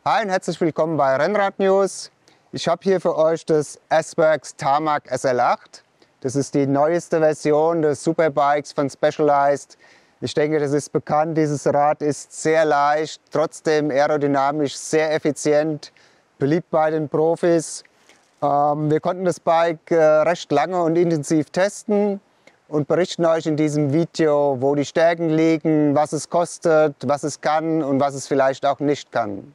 Hi und herzlich willkommen bei Rennrad News. Ich habe hier für euch das S-Works Tarmac SL8. Das ist die neueste Version des Superbikes von Specialized. Ich denke, das ist bekannt. Dieses Rad ist sehr leicht, trotzdem aerodynamisch sehr effizient, beliebt bei den Profis. Wir konnten das Bike recht lange und intensiv testen und berichten euch in diesem Video, wo die Stärken liegen, was es kostet, was es kann und was es vielleicht auch nicht kann.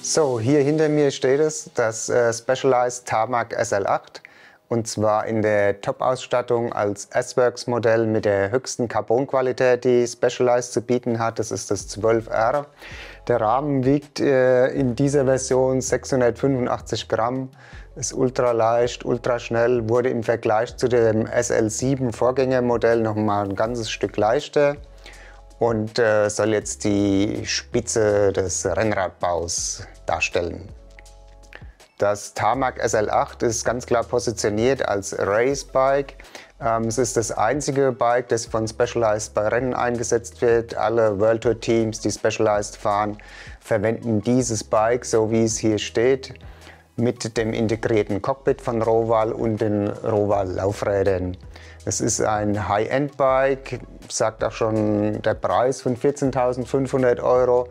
So, hier hinter mir steht es, das Specialized Tarmac SL8, und zwar in der Top-Ausstattung als S-Works Modell mit der höchsten Carbon-Qualität, die Specialized zu bieten hat. Das ist das 12R. Der Rahmen wiegt in dieser Version 685 Gramm, ist ultra leicht, ultra schnell, wurde im Vergleich zu dem SL7 Vorgängermodell noch mal ein ganzes Stück leichter. Und soll jetzt die Spitze des Rennradbaus darstellen. Das Tarmac SL8 ist ganz klar positioniert als Race-Bike. Es ist das einzige Bike, das von Specialized bei Rennen eingesetzt wird. Alle World Tour Teams, die Specialized fahren, verwenden dieses Bike, so wie es hier steht, mit dem integrierten Cockpit von Roval und den Roval Laufrädern. Es ist ein High-End-Bike, sagt auch schon der Preis von 14.500 €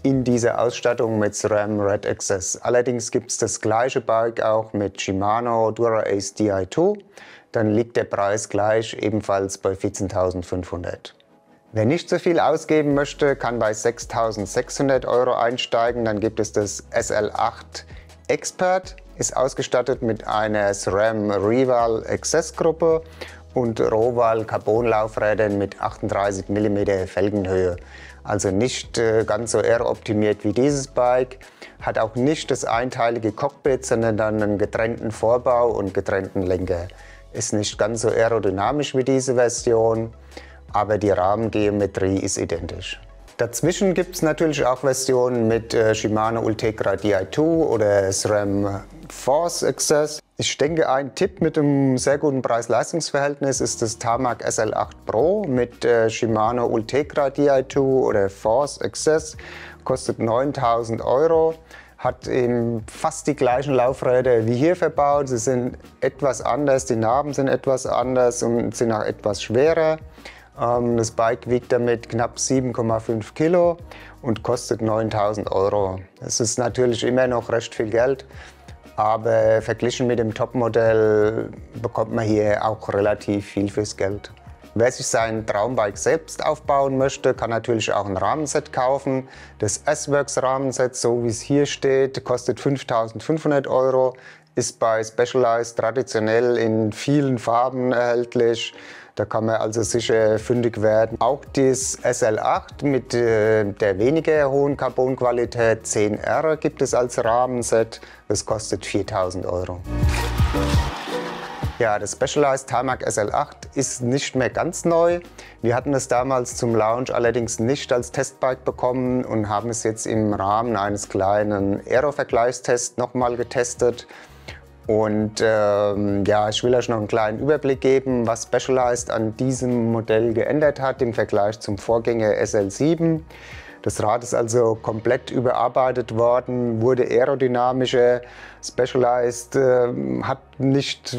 in dieser Ausstattung mit SRAM Red Access. Allerdings gibt es das gleiche Bike auch mit Shimano Dura-Ace Di2. Dann liegt der Preis gleich, ebenfalls bei 14.500 €. Wer nicht so viel ausgeben möchte, kann bei 6.600 € einsteigen. Dann gibt es das SL8 Expert, ist ausgestattet mit einer SRAM Rival Access Gruppe und Roval Carbon-Laufrädern mit 38 mm Felgenhöhe. Also nicht ganz so aero-optimiert wie dieses Bike. Hat auch nicht das einteilige Cockpit, sondern dann einen getrennten Vorbau und getrennten Lenker. Ist nicht ganz so aerodynamisch wie diese Version, aber die Rahmengeometrie ist identisch. Dazwischen gibt es natürlich auch Versionen mit Shimano Ultegra Di2 oder SRAM Force Access. Ich denke, ein Tipp mit einem sehr guten Preis-Leistungs-Verhältnis ist das Tarmac SL8 Pro mit Shimano Ultegra Di2 oder Force Access. Kostet 9.000 €, hat eben fast die gleichen Laufräder wie hier verbaut. Sie sind etwas anders, die Narben sind etwas anders und sind auch etwas schwerer. Das Bike wiegt damit knapp 7,5 Kilo und kostet 9.000 €. Es ist natürlich immer noch recht viel Geld, aber verglichen mit dem Topmodell bekommt man hier auch relativ viel fürs Geld. Wer sich sein Traumbike selbst aufbauen möchte, kann natürlich auch ein Rahmenset kaufen. Das S-Works Rahmenset, so wie es hier steht, kostet 5.500 €, ist bei Specialized traditionell in vielen Farben erhältlich. Da kann man also sicher fündig werden. Auch das SL8 mit der weniger hohen Carbon-Qualität 10R gibt es als Rahmenset. Das kostet 4.000 €. Ja, das Specialized Tarmac SL8 ist nicht mehr ganz neu. Wir hatten es damals zum Launch allerdings nicht als Testbike bekommen und haben es jetzt im Rahmen eines kleinen Aero-Vergleichstests nochmal getestet. Und ja, ich will euch noch einen kleinen Überblick geben, was Specialized an diesem Modell geändert hat im Vergleich zum Vorgänger SL7. Das Rad ist also komplett überarbeitet worden, wurde aerodynamischer. Specialized hat nicht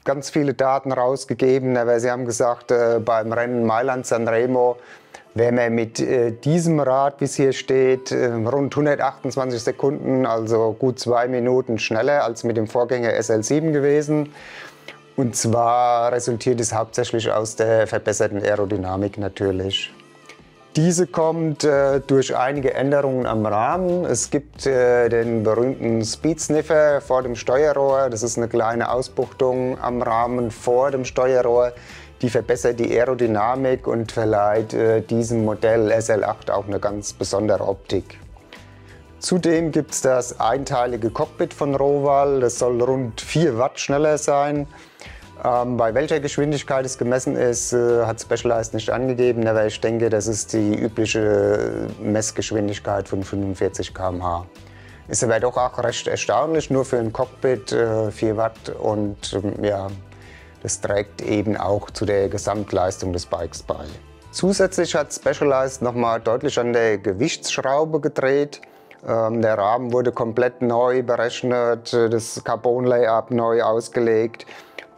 ganz viele Daten rausgegeben, aber sie haben gesagt, beim Rennen Mailand-Sanremo wäre man mit diesem Rad, wie es hier steht, rund 128 Sekunden, also gut 2 Minuten schneller als mit dem Vorgänger SL7 gewesen. Und zwar resultiert es hauptsächlich aus der verbesserten Aerodynamik natürlich. Diese kommt durch einige Änderungen am Rahmen. Es gibt den berühmten Speed Sniffer vor dem Steuerrohr. Das ist eine kleine Ausbuchtung am Rahmen vor dem Steuerrohr. Die verbessert die Aerodynamik und verleiht diesem Modell SL8 auch eine ganz besondere Optik. Zudem gibt es das einteilige Cockpit von Roval. Das soll rund 4 Watt schneller sein. Bei welcher Geschwindigkeit es gemessen ist, hat Specialized nicht angegeben, aber ich denke, das ist die übliche Messgeschwindigkeit von 45 km/h. Ist aber doch auch recht erstaunlich, nur für ein Cockpit 4 Watt und ja, das trägt eben auch zu der Gesamtleistung des Bikes bei. Zusätzlich hat Specialized nochmal deutlich an der Gewichtsschraube gedreht. Der Rahmen wurde komplett neu berechnet, das Carbon-Layout neu ausgelegt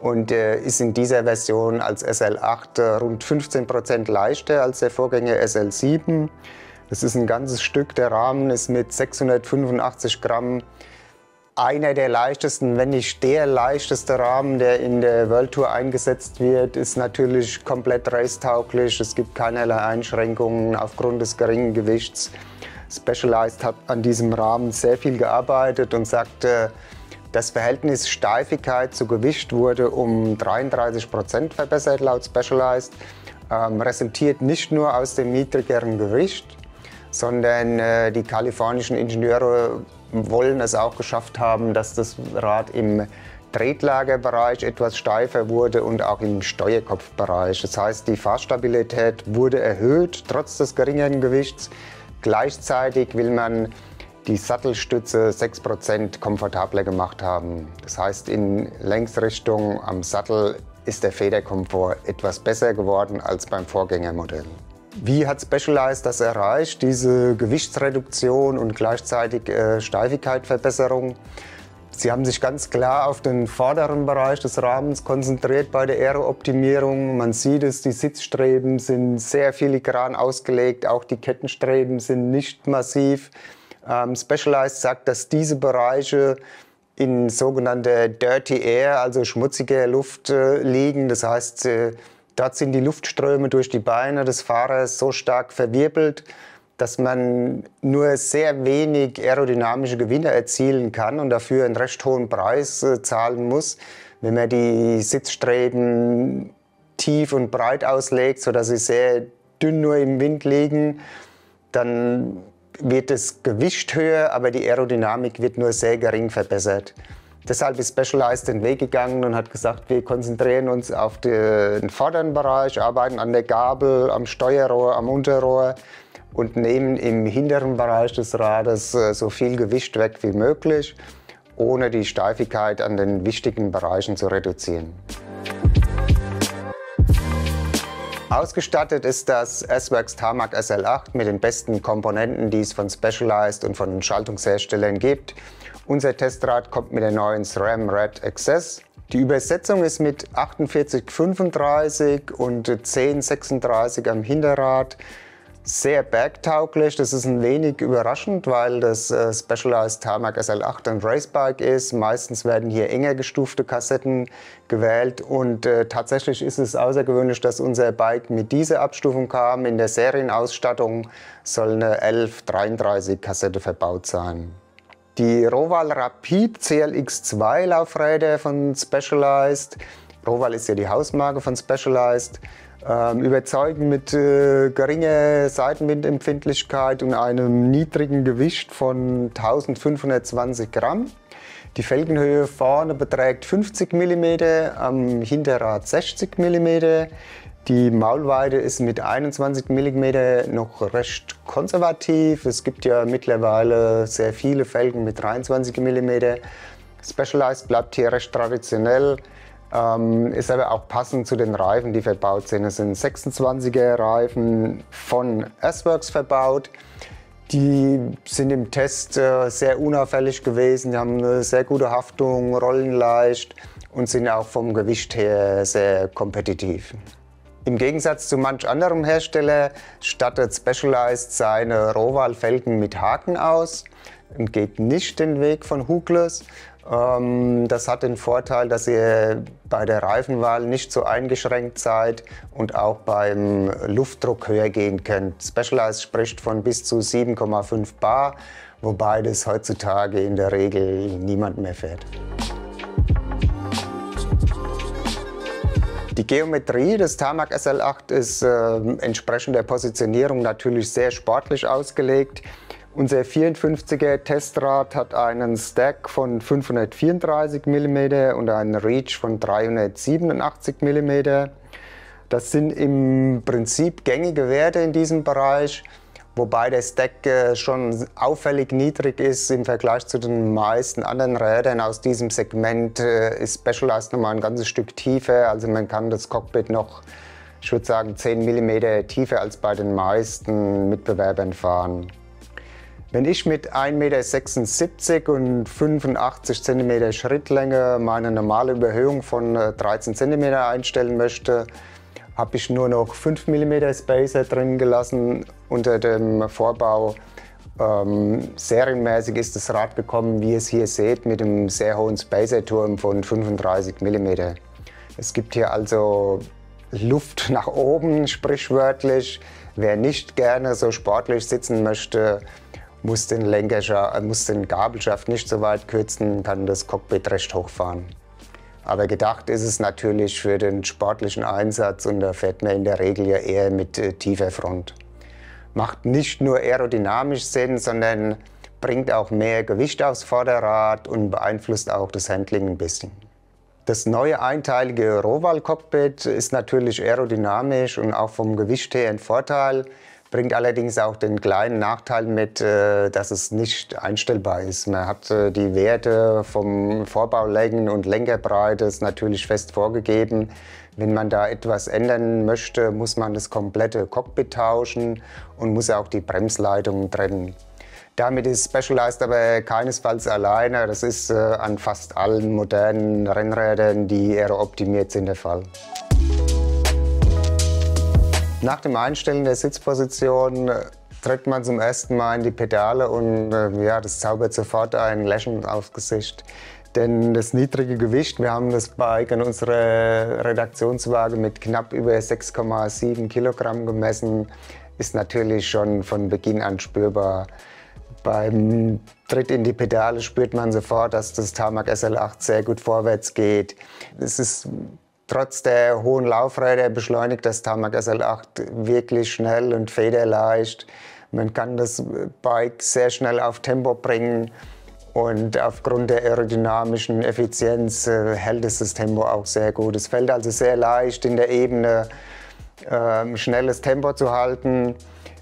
und ist in dieser Version als SL8 rund 15% leichter als der Vorgänger SL7. Das ist ein ganzes Stück. Der Rahmen ist mit 685 Gramm einer der leichtesten, wenn nicht der leichteste Rahmen, der in der World Tour eingesetzt wird. Ist natürlich komplett racetauglich. Es gibt keinerlei Einschränkungen aufgrund des geringen Gewichts. Specialized hat an diesem Rahmen sehr viel gearbeitet und sagte, das Verhältnis Steifigkeit zu Gewicht wurde um 33% verbessert laut Specialized. Resultiert nicht nur aus dem niedrigeren Gewicht, sondern die kalifornischen Ingenieure wollen es auch geschafft haben, dass das Rad im Tretlagerbereich etwas steifer wurde und auch im Steuerkopfbereich. Das heißt, die Fahrstabilität wurde erhöht, trotz des geringeren Gewichts. Gleichzeitig will man die Sattelstütze 6% komfortabler gemacht haben. Das heißt, in Längsrichtung am Sattel ist der Federkomfort etwas besser geworden als beim Vorgängermodell. Wie hat Specialized das erreicht, diese Gewichtsreduktion und gleichzeitig Steifigkeitsverbesserung? Sie haben sich ganz klar auf den vorderen Bereich des Rahmens konzentriert bei der Aero-Optimierung. Man sieht es, die Sitzstreben sind sehr filigran ausgelegt, auch die Kettenstreben sind nicht massiv. Specialized sagt, dass diese Bereiche in sogenannter Dirty Air, also schmutziger Luft liegen. Das heißt, dort sind die Luftströme durch die Beine des Fahrers so stark verwirbelt, dass man nur sehr wenig aerodynamische Gewinne erzielen kann und dafür einen recht hohen Preis zahlen muss, wenn man die Sitzstreben tief und breit auslegt, sodass sie sehr dünn nur im Wind liegen. Dann wird das Gewicht höher, aber die Aerodynamik wird nur sehr gering verbessert. Deshalb ist Specialized den Weg gegangen und hat gesagt, wir konzentrieren uns auf den vorderen Bereich, arbeiten an der Gabel, am Steuerrohr, am Unterrohr und nehmen im hinteren Bereich des Rades so viel Gewicht weg wie möglich, ohne die Steifigkeit an den wichtigen Bereichen zu reduzieren. Ausgestattet ist das S-Works Tarmac SL8 mit den besten Komponenten, die es von Specialized und von den Schaltungsherstellern gibt. Unser Testrad kommt mit der neuen SRAM Red Access. Die Übersetzung ist mit 4835 und 1036 am Hinterrad sehr bergtauglich. Das ist ein wenig überraschend, weil das Specialized Tarmac SL8 ein Racebike ist. Meistens werden hier enger gestufte Kassetten gewählt und tatsächlich ist es außergewöhnlich, dass unser Bike mit dieser Abstufung kam. In der Serienausstattung soll eine 1133 Kassette verbaut sein. Die Roval Rapid CLX2 Laufräder von Specialized, Roval ist ja die Hausmarke von Specialized, überzeugen mit geringer Seitenwindempfindlichkeit und einem niedrigen Gewicht von 1520 Gramm. Die Felgenhöhe vorne beträgt 50 mm, am Hinterrad 60 mm. Die Maulweite ist mit 21 mm noch recht konservativ. Es gibt ja mittlerweile sehr viele Felgen mit 23 mm. Specialized bleibt hier recht traditionell. Ist aber auch passend zu den Reifen, die verbaut sind. Es sind 26er Reifen von S-Works verbaut. Die sind im Test sehr unauffällig gewesen. Die haben eine sehr gute Haftung, rollen leicht und sind auch vom Gewicht her sehr kompetitiv. Im Gegensatz zu manch anderem Hersteller stattet Specialized seine Roval-Felgen mit Haken aus und geht nicht den Weg von Hookless. Das hat den Vorteil, dass ihr bei der Reifenwahl nicht so eingeschränkt seid und auch beim Luftdruck höher gehen könnt. Specialized spricht von bis zu 7,5 bar, wobei das heutzutage in der Regel niemand mehr fährt. Die Geometrie des Tarmac SL8 ist entsprechend der Positionierung natürlich sehr sportlich ausgelegt. Unser 54er Testrad hat einen Stack von 534 mm und einen Reach von 387 mm. Das sind im Prinzip gängige Werte in diesem Bereich, wobei der Stack schon auffällig niedrig ist im Vergleich zu den meisten anderen Rädern aus diesem Segment. Ist Specialized nochmal ein ganzes Stück tiefer, also man kann das Cockpit noch, ich würde sagen, 10 mm tiefer als bei den meisten Mitbewerbern fahren. Wenn ich mit 1,76 m und 85 cm Schrittlänge meine normale Überhöhung von 13 cm einstellen möchte, habe ich nur noch 5 mm Spacer drin gelassen unter dem Vorbau. Serienmäßig ist das Rad gekommen, wie ihr es hier seht, mit einem sehr hohen Spacer-Turm von 35 mm. Es gibt hier also Luft nach oben, sprichwörtlich. Wer nicht gerne so sportlich sitzen möchte, muss den Gabelschaft nicht so weit kürzen, kann das Cockpit recht hochfahren. Aber gedacht ist es natürlich für den sportlichen Einsatz und da fährt man in der Regel ja eher mit tiefer Front. Macht nicht nur aerodynamisch Sinn, sondern bringt auch mehr Gewicht aufs Vorderrad und beeinflusst auch das Handling ein bisschen. Das neue einteilige Roval-Cockpit ist natürlich aerodynamisch und auch vom Gewicht her ein Vorteil, bringt allerdings auch den kleinen Nachteil mit, dass es nicht einstellbar ist. Man hat die Werte vom Vorbaulängen und Lenkerbreite ist natürlich fest vorgegeben. Wenn man da etwas ändern möchte, muss man das komplette Cockpit tauschen und muss auch die Bremsleitungen trennen. Damit ist Specialized aber keinesfalls alleine. Das ist an fast allen modernen Rennrädern, die aero-optimiert sind, der Fall. Nach dem Einstellen der Sitzposition tritt man zum ersten Mal in die Pedale und ja, das zaubert sofort ein Lächeln aufs Gesicht. Denn das niedrige Gewicht, wir haben das Bike an unserer Redaktionswaage mit knapp über 6,7 Kilogramm gemessen, ist natürlich schon von Beginn an spürbar. Beim Tritt in die Pedale spürt man sofort, dass das Tarmac SL8 sehr gut vorwärts geht. Es ist trotz der hohen Laufräder beschleunigt das Tarmac SL8 wirklich schnell und federleicht. Man kann das Bike sehr schnell auf Tempo bringen und aufgrund der aerodynamischen Effizienz hält es das Tempo auch sehr gut. Es fällt also sehr leicht in der Ebene, schnelles Tempo zu halten.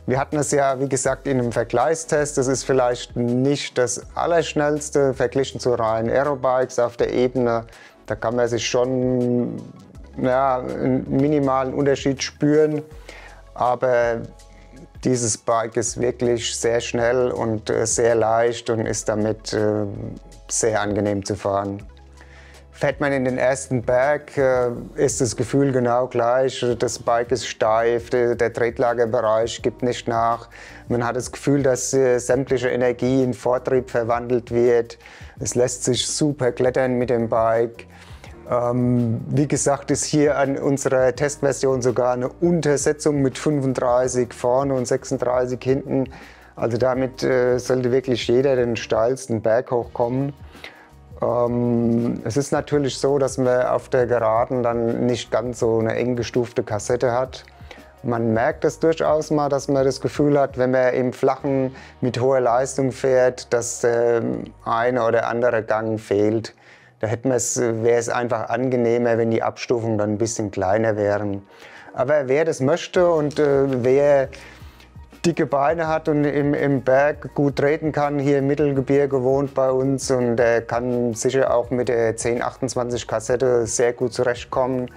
Wir hatten es ja, wie gesagt, in einem Vergleichstest. Das ist vielleicht nicht das Allerschnellste verglichen zu reinen Aerobikes auf der Ebene. Da kann man sich schon einen minimalen Unterschied spüren. Aber dieses Bike ist wirklich sehr schnell und sehr leicht und ist damit sehr angenehm zu fahren. Fährt man in den ersten Berg, ist das Gefühl genau gleich. Das Bike ist steif, der Tretlagerbereich gibt nicht nach. Man hat das Gefühl, dass sämtliche Energie in Vortrieb verwandelt wird. Es lässt sich super klettern mit dem Bike. Wie gesagt, ist hier an unserer Testversion sogar eine Untersetzung mit 35 vorne und 36 hinten. Also damit sollte wirklich jeder den steilsten Berg hochkommen. Es ist natürlich so, dass man auf der Geraden dann nicht ganz so eine eng gestufte Kassette hat. Man merkt es durchaus mal, dass man das Gefühl hat, wenn man im Flachen mit hoher Leistung fährt, dass der eine oder andere Gang fehlt. Da wäre es einfach angenehmer, wenn die Abstufungen dann ein bisschen kleiner wären. Aber wer das möchte und wer dicke Beine hat und im Berg gut treten kann, hier im Mittelgebirge wohnt bei uns und der kann sicher auch mit der 1028 Kassette sehr gut zurechtkommen.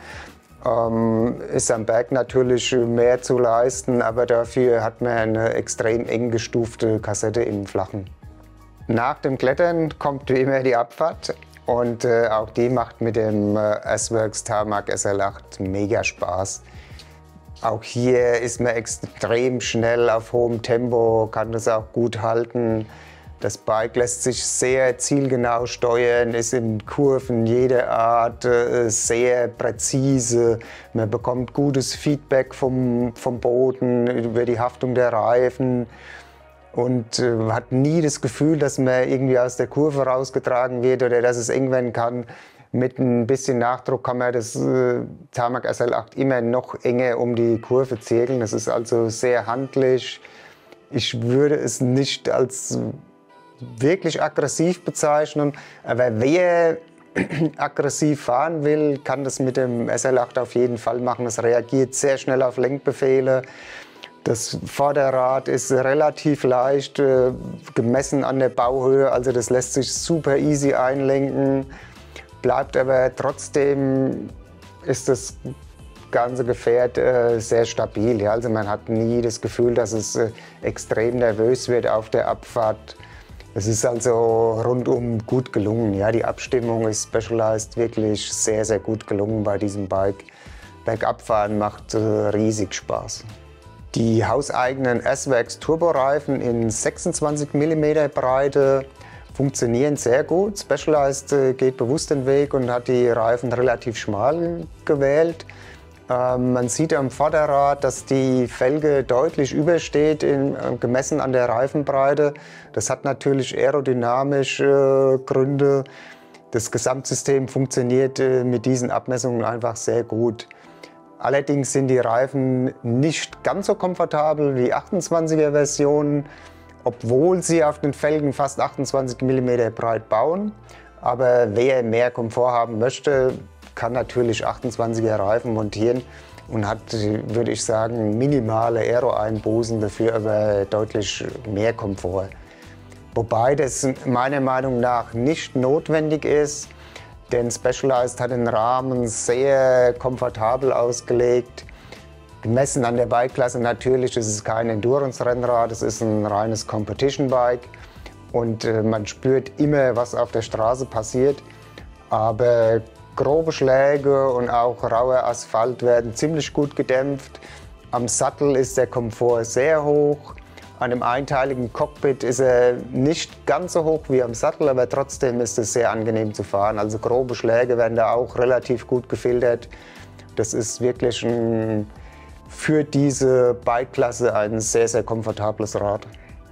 Ist am Berg natürlich mehr zu leisten, aber dafür hat man eine extrem eng gestufte Kassette im Flachen. Nach dem Klettern kommt wie immer die Abfahrt und auch die macht mit dem S-Works Tarmac SL8 mega Spaß. Auch hier ist man extrem schnell auf hohem Tempo, kann das auch gut halten. Das Bike lässt sich sehr zielgenau steuern, ist in Kurven jeder Art sehr präzise. Man bekommt gutes Feedback vom Boden über die Haftung der Reifen und hat nie das Gefühl, dass man irgendwie aus der Kurve rausgetragen wird oder dass es eng werden kann. Mit ein bisschen Nachdruck kann man das Tarmac SL8 immer noch enger um die Kurve zirkeln. Das ist also sehr handlich, Ich würde es nicht als wirklich aggressiv bezeichnen, aber wer aggressiv fahren will, kann das mit dem SL8 auf jeden Fall machen. Es reagiert sehr schnell auf Lenkbefehle. Das Vorderrad ist relativ leicht gemessen an der Bauhöhe, also das lässt sich super easy einlenken, bleibt aber trotzdem, ist das ganze Gefährt sehr stabil. Ja? Also man hat nie das Gefühl, dass es extrem nervös wird auf der Abfahrt. Es ist also rundum gut gelungen. Ja, die Abstimmung ist Specialized wirklich sehr, sehr gut gelungen bei diesem Bike. Bergabfahren macht riesig Spaß. Die hauseigenen S-Works Turboreifen in 26 mm Breite funktionieren sehr gut. Specialized geht bewusst den Weg und hat die Reifen relativ schmal gewählt. Man sieht am Vorderrad, dass die Felge deutlich übersteht, gemessen an der Reifenbreite. Das hat natürlich aerodynamische Gründe. Das Gesamtsystem funktioniert mit diesen Abmessungen einfach sehr gut. Allerdings sind die Reifen nicht ganz so komfortabel wie 28er Versionen, obwohl sie auf den Felgen fast 28 mm breit bauen. Aber wer mehr Komfort haben möchte, kann natürlich 28er Reifen montieren und hat, würde ich sagen, minimale Aero-Einbußen, dafür aber deutlich mehr Komfort. Wobei das meiner Meinung nach nicht notwendig ist, denn Specialized hat den Rahmen sehr komfortabel ausgelegt. Gemessen an der Bikeklasse natürlich, es ist kein Endurance-Rennrad, es ist ein reines Competition-Bike und man spürt immer, was auf der Straße passiert. Aber grobe Schläge und auch rauer Asphalt werden ziemlich gut gedämpft. Am Sattel ist der Komfort sehr hoch. An dem einteiligen Cockpit ist er nicht ganz so hoch wie am Sattel, aber trotzdem ist es sehr angenehm zu fahren. Also grobe Schläge werden da auch relativ gut gefiltert. Das ist wirklich für diese Bikeklasse ein sehr, sehr komfortables Rad.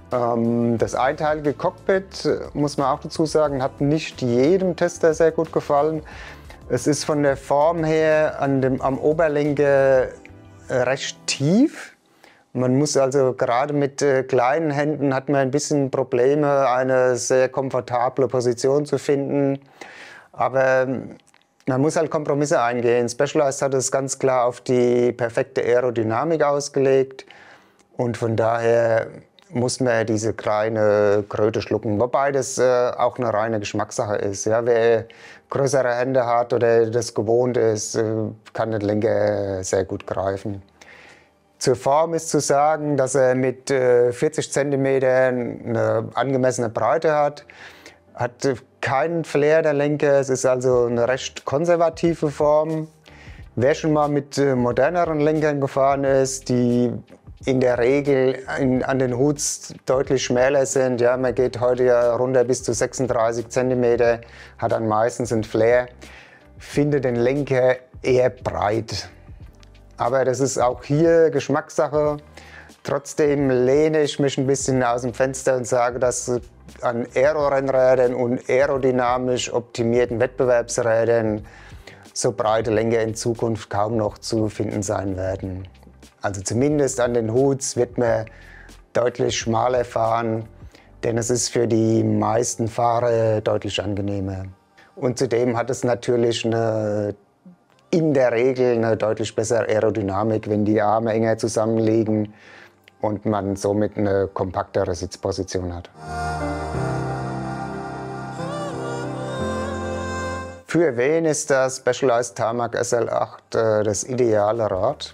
Das einteilige Cockpit, muss man auch dazu sagen, hat nicht jedem Tester sehr gut gefallen. Es ist von der Form her am Oberlenker recht tief. Man muss also gerade mit kleinen Händen hat man ein bisschen Probleme, eine sehr komfortable Position zu finden. Aber man muss halt Kompromisse eingehen. Specialized hat es ganz klar auf die perfekte Aerodynamik ausgelegt. Und von daher muss man diese kleine Kröte schlucken. Wobei das auch eine reine Geschmackssache ist. Ja, wer größere Hände hat oder das gewohnt ist, kann den Lenker sehr gut greifen. Zur Form ist zu sagen, dass er mit 40 cm eine angemessene Breite hat. Hat keinen Flair, der Lenker. Es ist also eine recht konservative Form. Wer schon mal mit moderneren Lenkern gefahren ist, die in der Regel an den Hoods deutlich schmäler sind. Ja, man geht heute ja runter bis zu 36 cm, hat dann meistens einen Flair, findet den Lenker eher breit. Aber das ist auch hier Geschmackssache. Trotzdem lehne ich mich ein bisschen aus dem Fenster und sage, dass an Aero-Rennrädern und aerodynamisch optimierten Wettbewerbsrädern so breite Lenker in Zukunft kaum noch zu finden sein werden. Also zumindest an den Hoods wird man deutlich schmaler fahren, denn es ist für die meisten Fahrer deutlich angenehmer. Und zudem hat es natürlich in der Regel eine deutlich bessere Aerodynamik, wenn die Arme enger zusammenliegen und man somit eine kompaktere Sitzposition hat. Für wen ist das Specialized Tarmac SL8 das ideale Rad?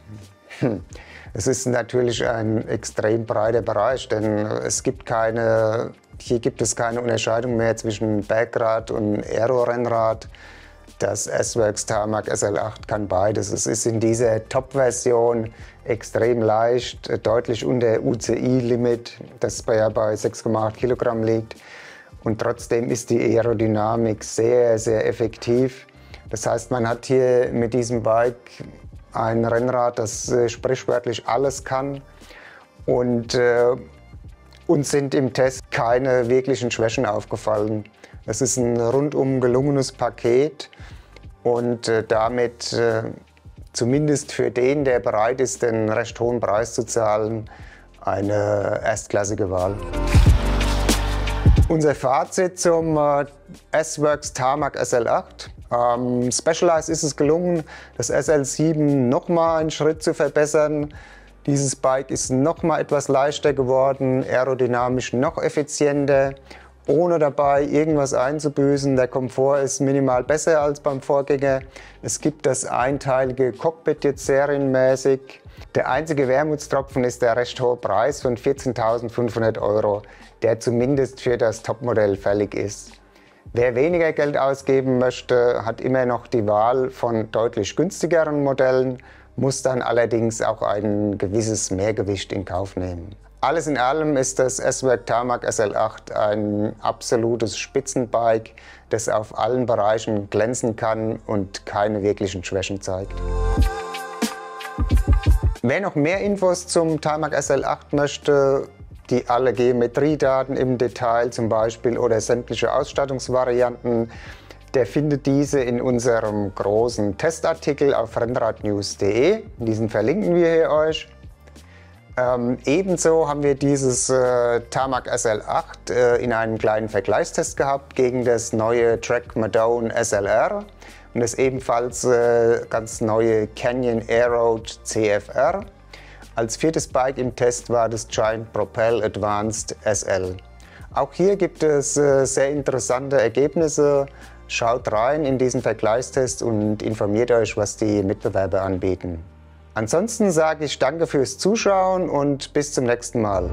Es ist natürlich ein extrem breiter Bereich, denn hier gibt es keine Unterscheidung mehr zwischen Bergrad und Aero-Rennrad. Das S-Works Tarmac SL8 kann beides. Es ist in dieser Top-Version extrem leicht, deutlich unter UCI-Limit, das bei 6,8 Kilogramm liegt. Und trotzdem ist die Aerodynamik sehr, sehr effektiv. Das heißt, man hat hier mit diesem Bike ein Rennrad, das sprichwörtlich alles kann. Und uns sind im Test keine wirklichen Schwächen aufgefallen. Es ist ein rundum gelungenes Paket und damit zumindest für den, der bereit ist, den recht hohen Preis zu zahlen, eine erstklassige Wahl. Unser Fazit zum S-Works Tarmac SL8. Specialized ist es gelungen, das SL7 nochmal einen Schritt zu verbessern. Dieses Bike ist nochmal etwas leichter geworden, aerodynamisch noch effizienter, ohne dabei irgendwas einzubüßen. Der Komfort ist minimal besser als beim Vorgänger. Es gibt das einteilige Cockpit jetzt serienmäßig. Der einzige Wermutstropfen ist der recht hohe Preis von 14.500 €, der zumindest für das Topmodell fällig ist. Wer weniger Geld ausgeben möchte, hat immer noch die Wahl von deutlich günstigeren Modellen, muss dann allerdings auch ein gewisses Mehrgewicht in Kauf nehmen. Alles in allem ist das S-Works Tarmac SL8 ein absolutes Spitzenbike, das auf allen Bereichen glänzen kann und keine wirklichen Schwächen zeigt. Wer noch mehr Infos zum Tarmac SL8 möchte, die alle Geometriedaten im Detail zum Beispiel oder sämtliche Ausstattungsvarianten, der findet diese in unserem großen Testartikel auf rennradnews.de. Diesen verlinken wir hier euch. Ebenso haben wir dieses Tarmac SL8 in einem kleinen Vergleichstest gehabt gegen das neue Trek Madone SLR und das ebenfalls ganz neue Canyon Aeroad CFR. Als viertes Bike im Test war das Giant Propel Advanced SL. Auch hier gibt es sehr interessante Ergebnisse. Schaut rein in diesen Vergleichstest und informiert euch, was die Mitbewerber anbieten. Ansonsten sage ich danke fürs Zuschauen und bis zum nächsten Mal.